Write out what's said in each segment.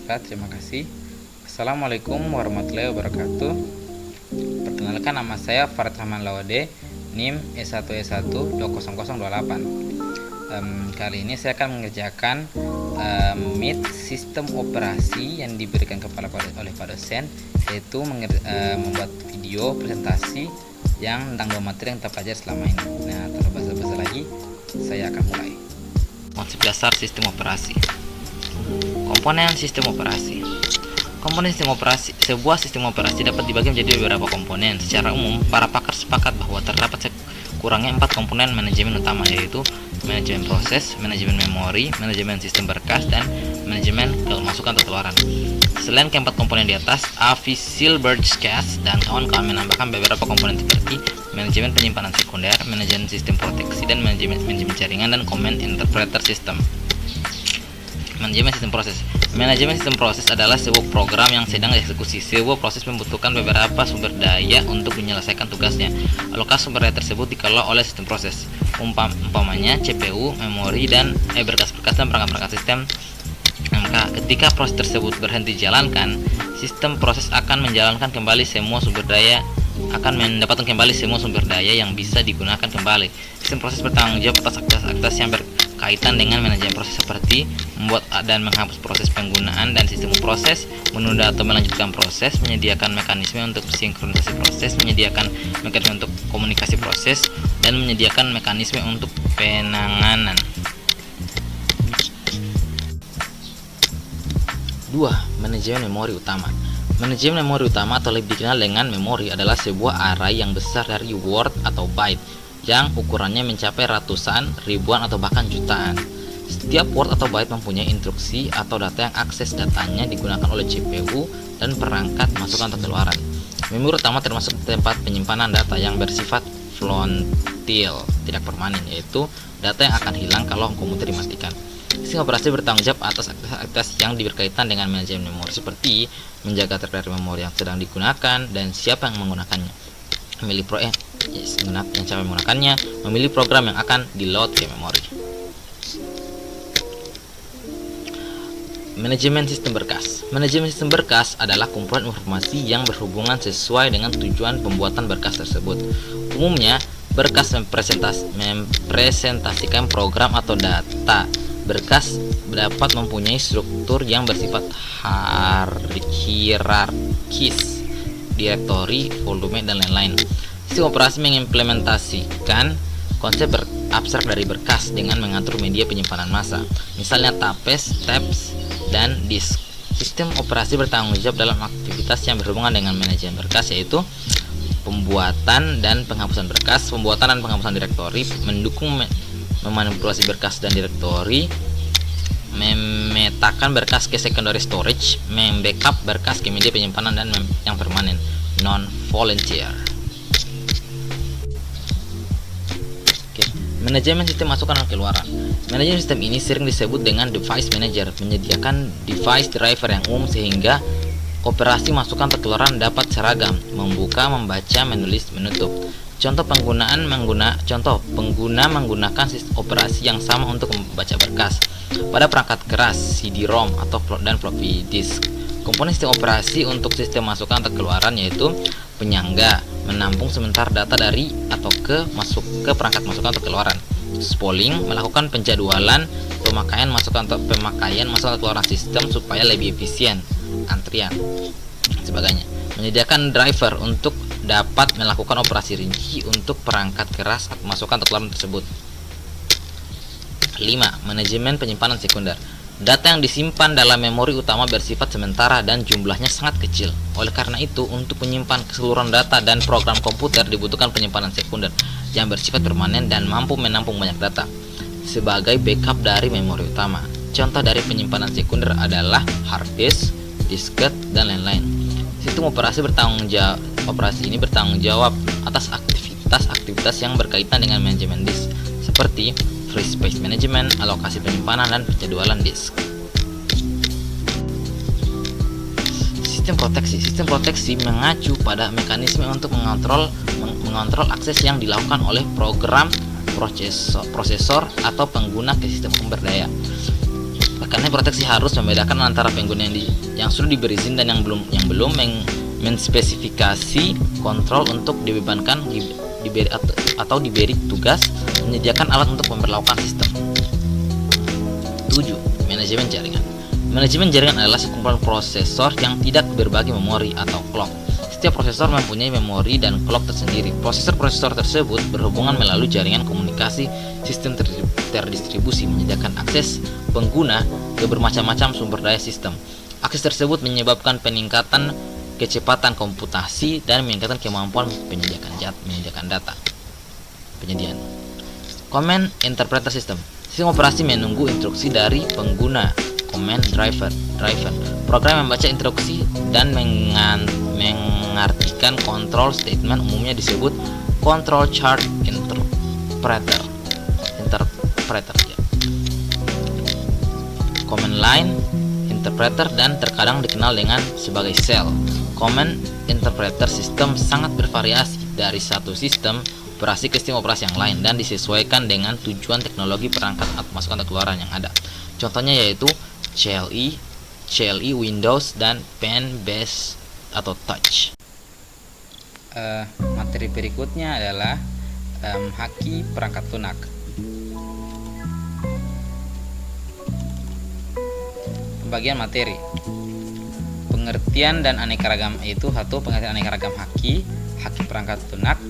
bermanfaat. Terima kasih. Assalamualaikum warahmatullahi wabarakatuh. Perkenalkan, nama saya Farid Rahman Lawade, NIM E1E1 20028. Kali ini saya akan mengerjakan Meet sistem operasi yang diberikan oleh Pak dosen, yaitu membuat video presentasi yang tentang 2 materi yang kita pelajari selama ini. Nah, tanpa basa-basi lagi, saya akan mulai. Konsep dasar sistem operasi. Komponen sistem operasi. Komponen sistem operasi. Sebuah sistem operasi dapat dibagi menjadi beberapa komponen. Secara umum, para pakar sepakat bahwa terdapat kurangnya 4 komponen manajemen utama, yaitu manajemen proses, manajemen memori, manajemen sistem berkas, dan manajemen masukan atau keluaran. Selain keempat komponen di atas, Avi Silberschatz dan kawan-kawan menambahkan beberapa komponen seperti manajemen penyimpanan sekunder, manajemen sistem proteksi, dan manajemen jaringan dan command interpreter system. Manajemen sistem proses. Manajemen sistem proses adalah sebuah program yang sedang dieksekusi. Sebuah proses membutuhkan beberapa sumber daya untuk menyelesaikan tugasnya. Alokasi sumber daya tersebut dikelola oleh sistem proses. Umpamanya CPU, memori, dan berkas-berkas dan perangkat-perangkat sistem. Ketika proses tersebut berhenti dijalankan, sistem proses akan menjalankan kembali semua sumber daya mendapatkan kembali semua sumber daya yang bisa digunakan kembali. Sistem proses bertanggung jawab atas aktivitas yang berkaitan dengan manajemen proses, seperti membuat dan menghapus proses penggunaan dan sistem proses, menunda atau melanjutkan proses, menyediakan mekanisme untuk sinkronisasi proses, menyediakan mekanisme untuk komunikasi proses, dan menyediakan mekanisme untuk penanganan. 2. Manajemen memori utama. Manajemen memori utama atau lebih dikenal dengan memori adalah sebuah array yang besar dari word atau byte yang ukurannya mencapai ratusan, ribuan, atau bahkan jutaan. Setiap word atau byte mempunyai instruksi atau data yang akses datanya digunakan oleh CPU dan perangkat masukan atau keluaran. Memori utama termasuk tempat penyimpanan data yang bersifat volatile, tidak permanen, yaitu data yang akan hilang kalau komputer dimatikan. Sistem operasi bertanggung jawab atas aktivitas yang berkaitan dengan manajemen memori, seperti menjaga terdaftar memori yang sedang digunakan dan siapa yang menggunakannya, memilih program yang akan di-load ke memori. Manajemen sistem berkas. Manajemen sistem berkas adalah kumpulan informasi yang berhubungan sesuai dengan tujuan pembuatan berkas tersebut. Umumnya, berkas mempresentasikan program atau data. Berkas dapat mempunyai struktur yang bersifat hierarkis, direktori, volume, dan lain-lain. Sistem operasi mengimplementasikan konsep abstrak dari berkas dengan mengatur media penyimpanan massa, misalnya tapes, tabs, dan disk. Sistem operasi bertanggung jawab dalam aktivitas yang berhubungan dengan manajemen berkas, yaitu pembuatan dan penghapusan berkas, pembuatan dan penghapusan direktori, mendukung memanipulasi berkas dan direktori, memetakan berkas ke secondary storage, membackup berkas ke media penyimpanan dan yang permanen, non-volunteer. Manajemen sistem masukan dan keluaran. Manajemen sistem ini sering disebut dengan device manager, menyediakan device driver yang umum sehingga operasi masukan atau keluaran dapat seragam, membuka, membaca, menulis, menutup. Contoh pengguna menggunakan sistem operasi yang sama untuk membaca berkas pada perangkat keras, CD-ROM atau dan floppy disk. Komponen sistem operasi untuk sistem masukan atau keluaran yaitu penyangga, menampung sementara data dari atau ke perangkat masukan atau keluaran. Spooling, melakukan penjadwalan pemakaian masukan atau keluaran sistem supaya lebih efisien, antrian, sebagainya. Menyediakan driver untuk dapat melakukan operasi rinci untuk perangkat keras masukan atau keluaran tersebut. 5. Manajemen penyimpanan sekunder. Data yang disimpan dalam memori utama bersifat sementara dan jumlahnya sangat kecil. Oleh karena itu, untuk menyimpan keseluruhan data dan program komputer dibutuhkan penyimpanan sekunder yang bersifat permanen dan mampu menampung banyak data sebagai backup dari memori utama. Contoh dari penyimpanan sekunder adalah hard disk, disket, dan lain-lain. Sistem operasi ini bertanggung jawab atas aktivitas yang berkaitan dengan manajemen disk, seperti free space management, alokasi penyimpanan, dan penjadwalan disk. Sistem proteksi mengacu pada mekanisme untuk mengontrol akses yang dilakukan oleh program prosesor atau pengguna ke sistem sumber daya. Karena proteksi harus membedakan antara pengguna yang sudah diberi izin dan yang belum menspesifikasi kontrol untuk dibebankan atau diberi tugas menyediakan alat untuk memperlakukan sistem. 7. Manajemen jaringan. Manajemen jaringan adalah sekumpulan prosesor yang tidak berbagi memori atau clock. Setiap prosesor mempunyai memori dan clock tersendiri. Prosesor-prosesor tersebut berhubungan melalui jaringan komunikasi sistem terdistribusi, menyediakan akses pengguna ke bermacam-macam sumber daya sistem. Akses tersebut menyebabkan peningkatan kecepatan komputasi dan meningkatkan kemampuan menyediakan data. Penyediaan. Command Interpreter System. Sistem operasi menunggu instruksi dari pengguna. Command Driver. Program membaca instruksi dan mengartikan control statement, umumnya disebut Control Chart Interpreter ya. Command Line Interpreter dan terkadang dikenal dengan sebagai Shell. Command Interpreter System sangat bervariasi dari satu sistem operasi ke sistem operasi yang lain dan disesuaikan dengan tujuan teknologi perangkat atau masukan atau keluaran yang ada. Contohnya yaitu CLI, Windows, dan Pen Base atau Touch. Materi berikutnya adalah haki perangkat lunak. Pembagian materi. Pengertian dan aneka ragam itu satu, pengertian aneka ragam haki perangkat lunak,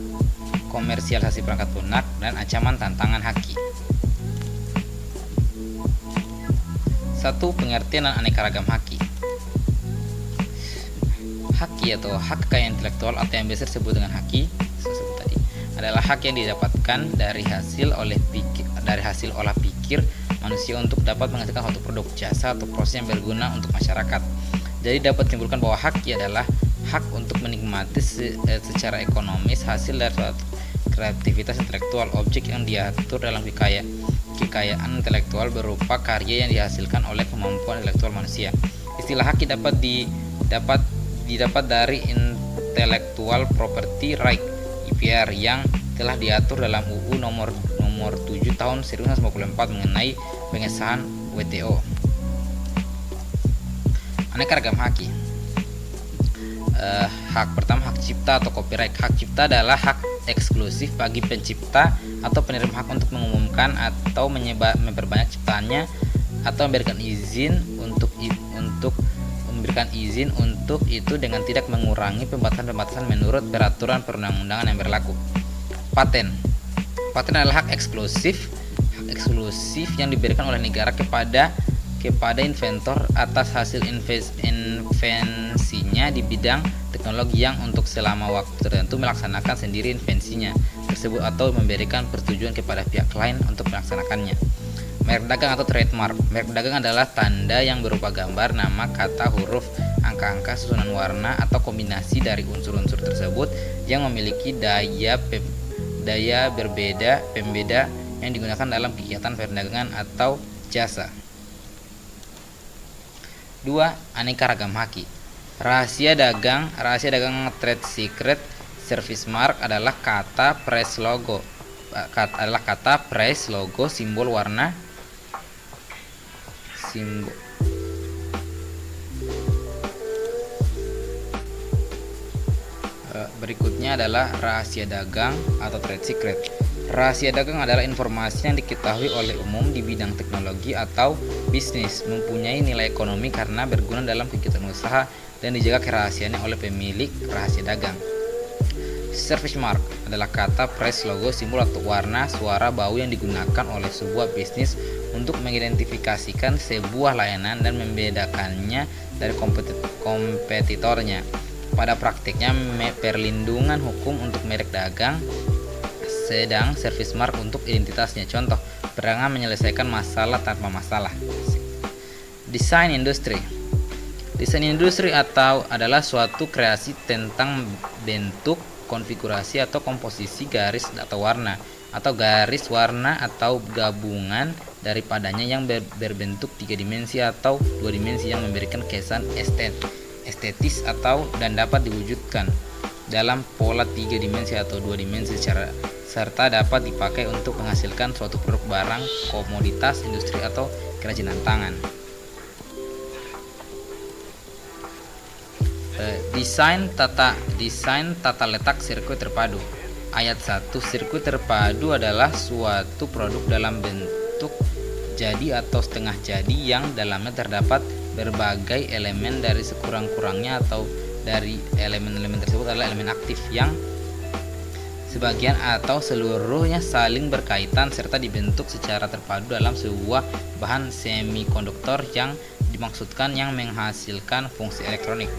komersialisasi perangkat lunak, dan ancaman tantangan haki. 1. Pengertian dan aneka ragam haki. Haki atau hak kekayaan intelektual atau yang biasa disebut dengan haki tadi adalah hak yang didapatkan dari hasil olah pikir manusia untuk dapat menghasilkan suatu produk, jasa, atau proses yang berguna untuk masyarakat. Jadi dapat disimpulkan bahwa haki adalah hak untuk menikmati secara ekonomis hasil dari suatu kreativitas intelektual, objek yang diatur dalam kekayaan intelektual berupa karya yang dihasilkan oleh kemampuan intelektual manusia. Istilah haki didapat dari Intellectual Property Right (IPR) yang telah diatur dalam UU nomor 7 tahun 1994 mengenai pengesahan WTO. Aneka ragam haki. Hak pertama, hak cipta atau copyright. Hak cipta adalah hak eksklusif bagi pencipta atau penerima hak untuk mengumumkan atau memperbanyak ciptaannya atau memberikan izin untuk itu dengan tidak mengurangi pembatasan-pembatasan menurut peraturan perundang-undangan yang berlaku. Paten adalah hak eksklusif yang diberikan oleh negara kepada inventor atas hasil invensinya di bidang teknologi yang untuk selama waktu tertentu melaksanakan sendiri invensinya tersebut atau memberikan persetujuan kepada pihak lain untuk melaksanakannya. Merek dagang atau trademark. Merek dagang adalah tanda yang berupa gambar, nama, kata, huruf, angka-angka, susunan warna, atau kombinasi dari unsur-unsur tersebut yang memiliki daya pembeda yang digunakan dalam kegiatan perdagangan atau jasa. 2. Aneka ragam haki. Rahasia dagang, trade secret, service mark adalah kata price logo, simbol warna, berikutnya adalah rahasia dagang atau trade secret. Rahasia dagang adalah informasi yang diketahui oleh umum di bidang teknologi atau bisnis, mempunyai nilai ekonomi karena berguna dalam kegiatan usaha dan dijaga kerahasiaannya oleh pemilik rahasia dagang. Service mark adalah kata, price, logo, simbol atau warna, suara, bau yang digunakan oleh sebuah bisnis untuk mengidentifikasikan sebuah layanan dan membedakannya dari kompetitornya. Pada praktiknya, perlindungan hukum untuk merek dagang, sedang service mark untuk identitasnya. Contoh, perangan menyelesaikan masalah tanpa masalah. Desain industri. Desain industri adalah suatu kreasi tentang bentuk, konfigurasi atau komposisi garis atau warna atau gabungan daripadanya yang berbentuk 3 dimensi atau 2 dimensi yang memberikan kesan estetis dan dapat diwujudkan dalam pola 3 dimensi atau 2 dimensi serta dapat dipakai untuk menghasilkan suatu produk, barang, komoditas, industri atau kerajinan tangan. Desain tata letak sirkuit terpadu. Ayat 1. Sirkuit terpadu adalah suatu produk dalam bentuk jadi atau setengah jadi yang dalamnya terdapat berbagai elemen. Dari sekurang-kurangnya atau dari elemen-elemen tersebut adalah elemen aktif yang sebagian atau seluruhnya saling berkaitan serta dibentuk secara terpadu dalam sebuah bahan semikonduktor yang dimaksudkan yang menghasilkan fungsi elektronik.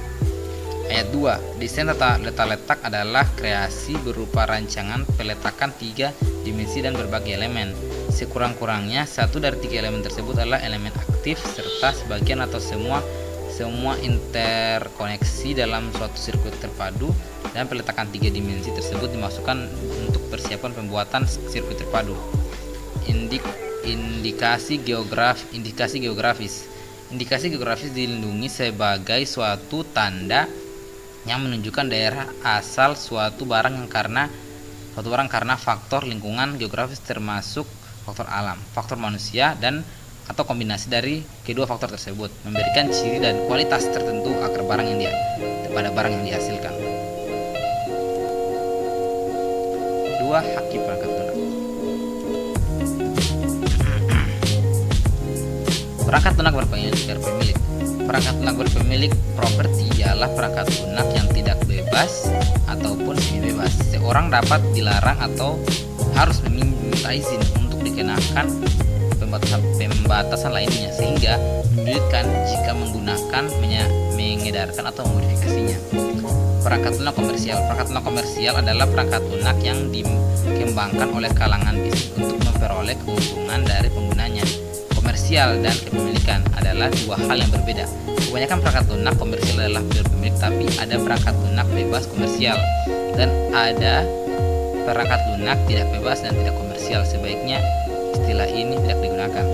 Ayat 2. Desain tata letak adalah kreasi berupa rancangan peletakan 3 dimensi dan berbagai elemen. Sekurang-kurangnya satu dari 3 elemen tersebut adalah elemen aktif serta sebagian atau semua interkoneksi dalam suatu sirkuit terpadu, dan peletakan 3 dimensi tersebut dimaksudkan untuk persiapan pembuatan sirkuit terpadu. Indikasi geografis. Indikasi geografis dilindungi sebagai suatu tanda yang menunjukkan daerah asal suatu barang karena faktor lingkungan geografis termasuk faktor alam, faktor manusia, dan atau kombinasi dari kedua faktor tersebut memberikan ciri dan kualitas tertentu agar barang yang dihasilkan. 2. Hak perangkat lunak. Perangkat lunak berpemilik. Perangkat lunak berpemilik properti ialah perangkat lunak yang tidak bebas ataupun semi bebas. Seorang dapat dilarang atau harus meminta izin untuk dikenakan pembatasan lainnya, sehingga menyulitkan jika menggunakan, mengedarkan atau memodifikasinya. Perangkat lunak komersial. Perangkat lunak komersial adalah perangkat lunak yang dikembangkan oleh kalangan bisnis untuk memperoleh keuntungan dari penggunanya. Komersial dan kepemilikan adalah dua hal yang berbeda. Kebanyakan perangkat lunak komersial adalah berpemilik, tapi ada perangkat lunak bebas komersial dan ada perangkat lunak tidak bebas dan tidak komersial. Sebaiknya istilah ini tidak digunakan.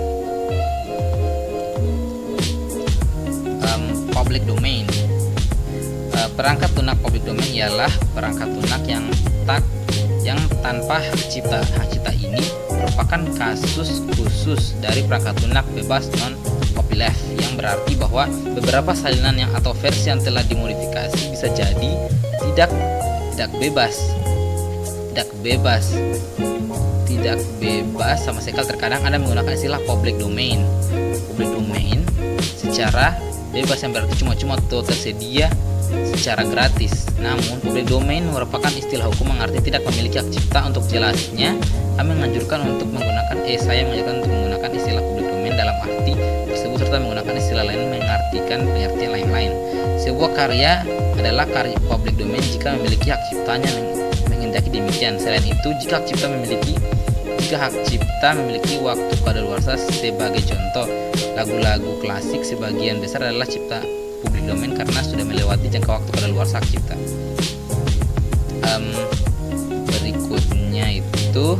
Public domain. Perangkat lunak public domain ialah perangkat lunak yang tanpa hak cipta. Hak cipta ini merupakan kasus khusus dari perangkat lunak bebas non-copyleft, yang berarti bahwa beberapa salinan atau versi yang telah dimodifikasi bisa jadi tidak bebas sama sekali. Terkadang ada menggunakan istilah public domain secara bebas, yang berarti cuma-cuma atau tersedia secara gratis. Namun public domain merupakan istilah hukum yang artinya tidak memiliki hak cipta. Untuk jelasnya, saya menganjurkan untuk menggunakan istilah public domain dalam arti tersebut serta menggunakan istilah lain mengartikan pengertian lain-lain. Sebuah karya adalah karya public domain jika memiliki hak ciptanya menghendaki demikian. Selain itu, jika hak cipta memiliki waktu kadaluarsa, sebagai contoh lagu-lagu klasik sebagian besar adalah cipta public domain karena sudah melewati jangka waktu kadaluarsa hak cipta. Berikutnya itu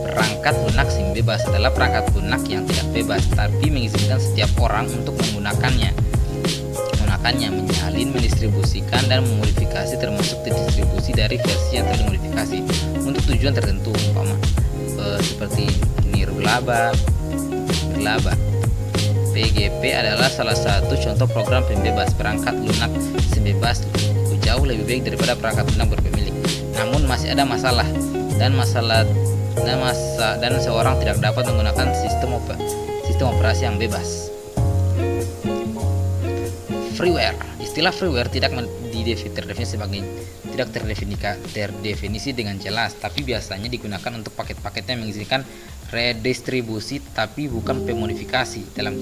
perangkat lunak semi bebas adalah perangkat lunak yang tidak bebas tapi mengizinkan setiap orang untuk menggunakannya, menyalin, mendistribusikan, dan memodifikasi, termasuk distribusi dari versi yang telah dimodifikasi untuk tujuan tertentu, umpama seperti niru laba. PGP adalah salah satu contoh program pembebas. Perangkat lunak semi bebas jauh lebih baik daripada perangkat lunak berpemilik. Namun masih ada masalah dan seorang tidak dapat menggunakan sistem operasi yang bebas. Freeware. Istilah freeware tidak terdefinisi dengan jelas, tapi biasanya digunakan untuk paket-paket yang mengizinkan redistribusi tapi bukan pemodifikasi dan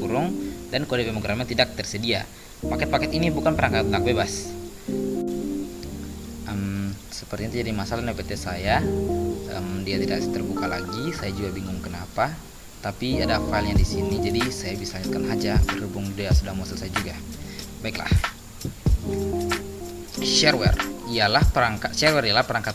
kode pemrograman tidak tersedia. Paket-paket ini bukan perangkat lunak bebas. Sepertinya jadi masalah NPT saya. Dia tidak terbuka lagi. Saya juga bingung kenapa. Tapi ada filenya di sini, jadi saya bisa lihatkan aja berhubung dia sudah mau selesai juga. Baiklah. Shareware ialah perangkat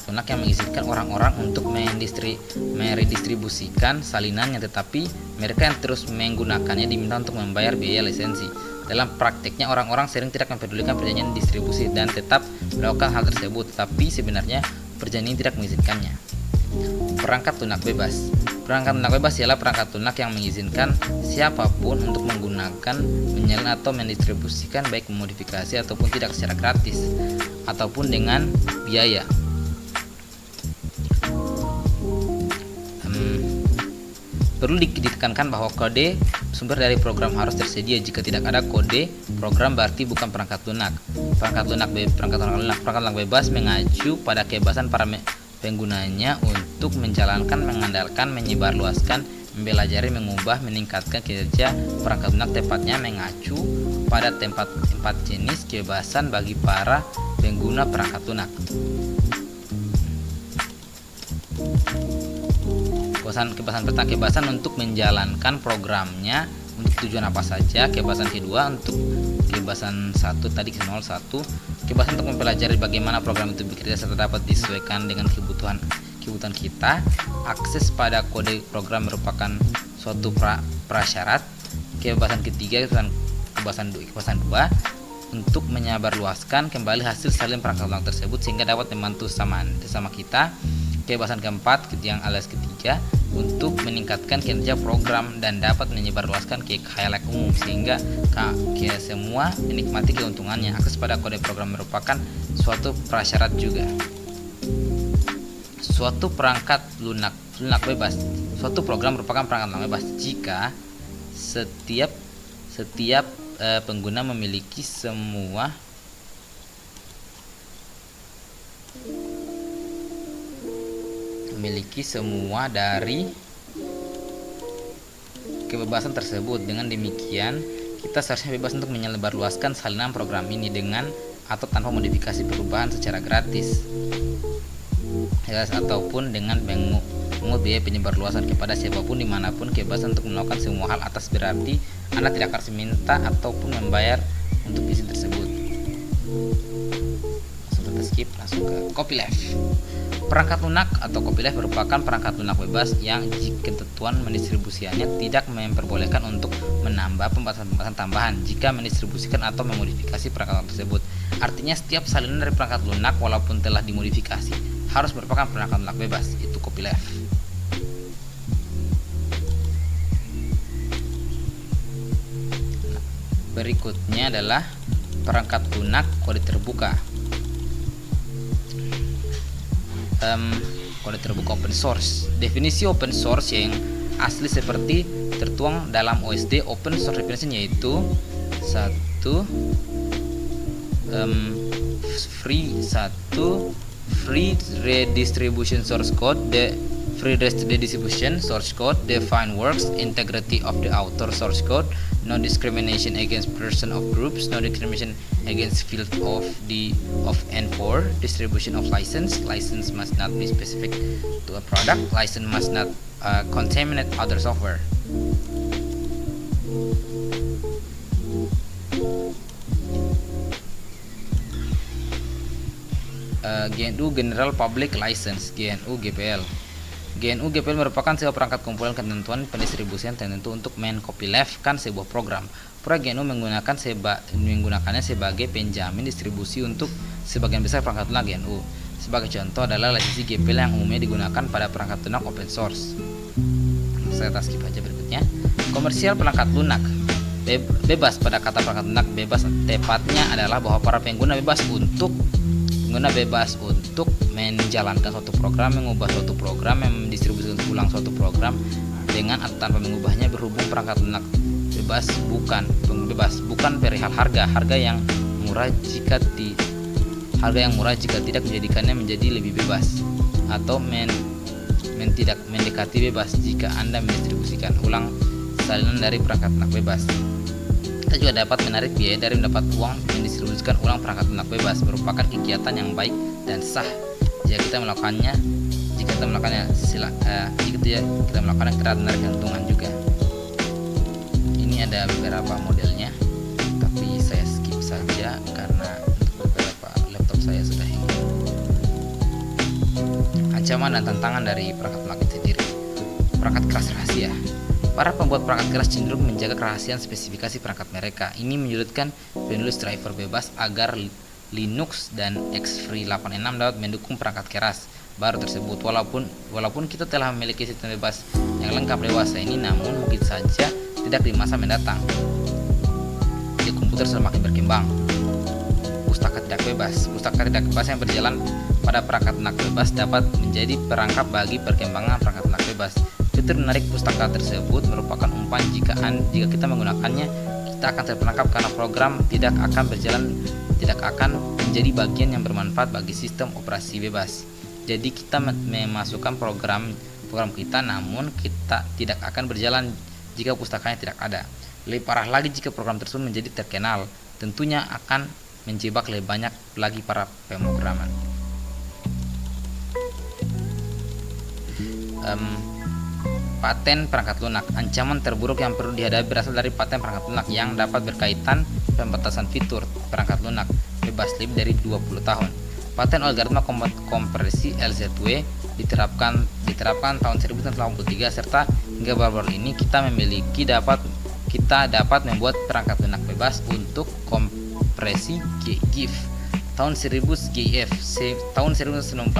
lunak yang mengizinkan orang-orang untuk meredistribusikan salinannya, tetapi mereka yang terus menggunakannya diminta untuk membayar biaya lisensi. Dalam praktiknya, orang-orang sering tidak mempedulikan perjanjian distribusi dan tetap melakukan hal tersebut, tapi sebenarnya perjanjian tidak mengizinkannya. Perangkat lunak bebas. Perangkat lunak bebas ialah perangkat lunak yang mengizinkan siapapun untuk menggunakan, menyalin atau mendistribusikan baik memodifikasi ataupun tidak secara gratis ataupun dengan biaya. Perlu ditekankan bahwa kode sumber dari program harus tersedia. Jika tidak ada kode program berarti bukan perangkat lunak. Perangkat lunak bebas mengacu pada kebebasan para penggunanya untuk menjalankan, mengandalkan, menyebarluaskan, mempelajari, mengubah, meningkatkan kinerja perangkat lunak, tepatnya mengacu pada empat jenis kebebasan bagi para pengguna perangkat lunak. Kebebasan untuk menjalankan programnya untuk tujuan apa saja. Kebebasan kedua untuk kebebasan 1 tadi 01, kebebasan untuk mempelajari bagaimana program itu bekerja serta dapat disesuaikan dengan kebutuhan kita. Akses pada kode program merupakan suatu prasyarat. Kebebasan ketiga, kebebasan 2 untuk menyebarluaskan kembali hasil salin perangkat lunak tersebut sehingga dapat membantu sesama kita. Kebebasan keempat yang alias ketiga untuk meningkatkan kinerja program dan dapat menyebarluaskan ke khalayak umum sehingga semua menikmati keuntungannya. Akses pada kode program merupakan suatu prasyarat juga. Suatu perangkat lunak bebas, suatu program merupakan perangkat lunak bebas jika setiap pengguna memiliki semua dari kebebasan tersebut. Dengan demikian, kita seharusnya bebas untuk menyebarluaskan salinan program ini dengan atau tanpa modifikasi perubahan secara gratis ataupun dengan mengut biaya penyebarluasan kepada siapapun dimanapun. Kebebasan untuk melakukan semua hal atas berarti Anda tidak harus minta ataupun membayar untuk izin tersebut. Langsung ke copyleft. Perangkat lunak atau copyleft merupakan perangkat lunak bebas yang jika ketentuan mendistribusiannya tidak memperbolehkan untuk menambah pembatasan tambahan jika mendistribusikan atau memodifikasi perangkat tersebut. Artinya setiap salinan dari perangkat lunak walaupun telah dimodifikasi harus merupakan perangkat lunak bebas, itu copyleft. Berikutnya adalah perangkat lunak kode terbuka. Kode terbuka open source. Definisi open source yang asli seperti tertuang dalam OSD open source definition yaitu 1. Free redistribution source code. The free redistribution source code define works integrity of the author source code. No discrimination against person of groups. No discrimination against field of N4. Distribution of license. License must not be specific to a product. License must not contaminate other software. GNU General Public License, GNU GPL. GNU GPL merupakan sebuah perangkat kumpulan ketentuan pendistribusian tertentu untuk mencopyleftkan sebuah program. Proyek GNU menggunakannya sebagai penjamin distribusi untuk sebagian besar perangkat lunak GNU. Sebagai contoh adalah lisensi GPL yang umumnya digunakan pada perangkat lunak open source. Saya skip aja berikutnya. Komersial perangkat lunak bebas. Pada kata perangkat lunak bebas tepatnya adalah bahwa para pengguna bebas untuk menjalankan suatu program, mengubah suatu program, mendistribusikan ulang suatu program dengan atau tanpa mengubahnya. Berhubung perangkat lunak bebas bukan perihal harga yang murah jika tidak menjadikannya menjadi lebih bebas atau tidak mendekati bebas jika Anda mendistribusikan ulang salinan dari perangkat lunak bebas. Kita juga dapat menarik biaya dari mendapat uang mendistribusikan ulang perangkat lunak bebas. Merupakan kegiatan yang baik dan sah jika kita melakukannya kita melakukannya kita menarik keuntungan juga. Ini ada beberapa modelnya, tapi saya skip saja karena untuk beberapa laptop saya sudah hanging. Ancaman dan tantangan dari perangkat lunak itu sendiri. Perangkat keras rahasia. Para pembuat perangkat keras cenderung menjaga kerahasiaan spesifikasi perangkat mereka. Ini menyulitkan penulis driver bebas agar Linux dan X86 dapat mendukung perangkat keras baru tersebut. Walaupun kita telah memiliki sistem bebas yang lengkap dewasa ini, namun mungkin saja tidak di masa mendatang. Di komputer semakin berkembang. Pustaka tidak bebas. Pustaka tidak bebas yang berjalan pada perangkat lunak bebas dapat menjadi perangkap bagi perkembangan perangkat lunak bebas. Fitur menarik pustaka tersebut merupakan umpan jika kita menggunakannya, kita akan terperangkap karena program tidak akan menjadi bagian yang bermanfaat bagi sistem operasi bebas. Jadi kita memasukkan program kita, namun kita tidak akan berjalan jika pustakanya tidak ada. Lebih parah lagi jika program tersebut menjadi terkenal, tentunya akan menjebak lebih banyak lagi para pemrograman. Paten perangkat lunak. Ancaman terburuk yang perlu dihadapi berasal dari paten perangkat lunak yang dapat berkaitan pembatasan fitur perangkat lunak bebas lebih dari 20 tahun. Paten algoritma kompresi LZW diterapkan tahun 1983 serta hingga baru-baru ini kita dapat membuat perangkat lunak bebas untuk kompresi GIF tahun 1998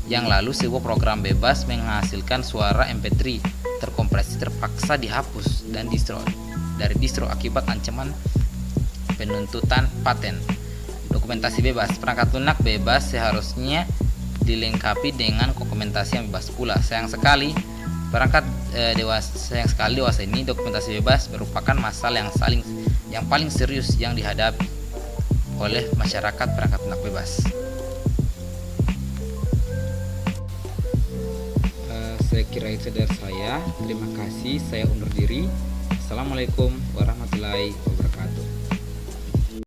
yang lalu. Sebuah program bebas menghasilkan suara MP3 terkompresi terpaksa dihapus dan dari distro akibat ancaman penuntutan paten. Dokumentasi bebas. Perangkat lunak bebas seharusnya dilengkapi dengan dokumentasi yang bebas pula. Sayang sekali dewasa ini dokumentasi bebas merupakan masalah yang paling serius yang dihadapi oleh masyarakat perangkat lunak bebas. Saya kira itu dari saya. Terima kasih. Saya undur diri. Assalamualaikum warahmatullahi wabarakatuh.